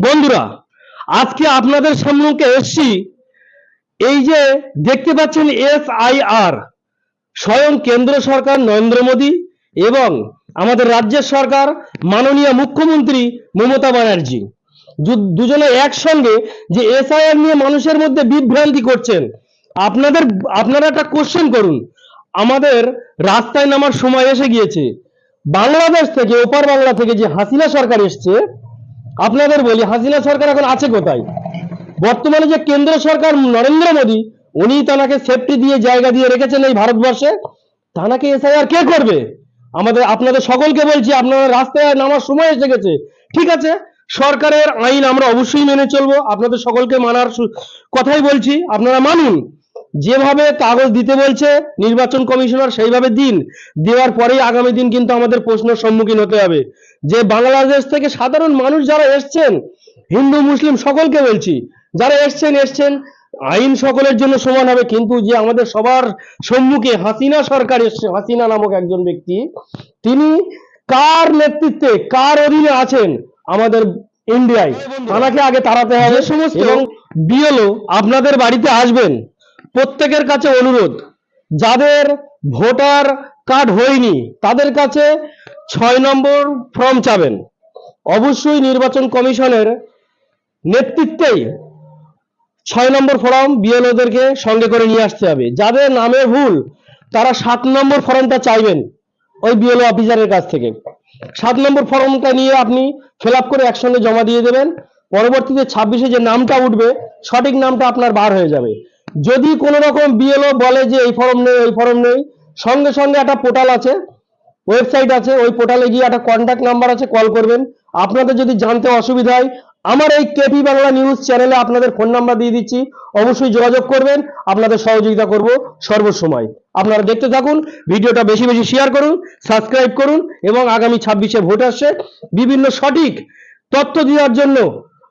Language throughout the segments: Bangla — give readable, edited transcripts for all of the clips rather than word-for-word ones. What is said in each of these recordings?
বন্ধুরা, আজকে আপনাদের সম্মুখে এসছি। এই যে দেখতে পাচ্ছেন SIR, স্বয়ং কেন্দ্র সরকার নরেন্দ্র মোদী এবং আমাদের রাজ্যের সরকার মাননীয় মুখ্যমন্ত্রী মমতা ব্যানার্জি দুজনে একসঙ্গে যে SIR নিয়ে মানুষের মধ্যে বিভ্রান্তি করছেন। আপনারা একটা কোশ্চেন করুন, আমাদের রাস্তায় নামার সময় এসে গিয়েছে। বাংলাদেশ থেকে, ওপার বাংলা থেকে যে হাসিনা সরকার এসছে, আপনাদের বলি হাসিনা সরকার এখন আছে কোথায়? বর্তমানে যে কেন্দ্র সরকার নরেন্দ্র মোদী, উনি তাকে সেফটি দিয়ে জায়গা দিয়ে রেখেছেন এই ভারতবর্ষে। তাকে SIR কে করবে? আপনাদের সকলকে বলছি, আপনারা রাস্তায় নামার সময় এসে গেছে। ঠিক আছে, সরকারের আইন আমরা অবশ্যই মেনে চলবো, আপনাদের সকলকে মানার কথাই বলছি, আপনারা মানুন। যেভাবে কাগজ দিতে বলছে নির্বাচন কমিশনার সেইভাবে দিন। দেওয়ার পরেই আগামী দিন কিন্তু আমাদের প্রশ্নের সম্মুখীন হতে হবে। যে বাংলাদেশ থেকে সাধারণ মানুষ যারা এসছেন, হিন্দু মুসলিম সকলকে বলছি, যারা এসছেন, আইন সকলের জন্য সমান হবে। কিন্তু যে আমাদের সবার সম্মুখে হাসিনা সরকার এসছে, হাসিনা নামক একজন ব্যক্তি, তিনি কার নেতৃত্বে, কার অধীনে আছেন আমাদের ইন্ডিয়ায়, তাকে আগে তাড়াতে হবে। এবং BLO আপনাদের বাড়িতে আসবেন, প্রত্যেকের কাছে অনুরোধ, যাদের ভোটার কার্ড হয়নি তাদের কাছে 6 নম্বর ফর্ম চাবেন। অবশ্যই নির্বাচন কমিশনের নেতৃত্বেই 6 নম্বর ফর্ম BLOদেরকে সঙ্গে করে নিয়ে আসতে হবে। যাদের নামে ভুল, তারা 7 নম্বর ফর্মটা চাইবেন ওই BLO অফিসারের কাছ থেকে। 7 নম্বর ফর্মটা নিয়ে আপনি ফিল আপ করে একসঙ্গে জমা দিয়ে দেবেন। পরবর্তীতে 26-এ যে নামটা উঠবে, সঠিক নামটা আপনার বার হয়ে যাবে। যদি কোনো রকম BLO বলে যে এই ফর্ম নেই, এই ফর্ম নেই, সঙ্গে সঙ্গে একটা পোর্টাল আছে, ওয়েবসাইট আছে, ওই পোর্টালে গিয়ে একটা কন্ট্যাক্ট নাম্বার আছে, কল করবেন। আপনাদের যদি জানতে অসুবিধা হয়, আমার এই KP বাংলা নিউজ চ্যানেলে আপনাদের ফোন নাম্বার দিয়ে দিচ্ছি, অবশ্যই যোগাযোগ করবেন, আপনাদের সহযোগিতা করব সর্বসময়। আপনারা দেখতে থাকুন, ভিডিওটা বেশি বেশি শেয়ার করুন, সাবস্ক্রাইব করুন এবং আগামী 26-এ ভোট আসছে, বিভিন্ন সঠিক তথ্য দেওয়ার জন্য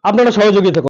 আপনারা সহযোগিতা করুন।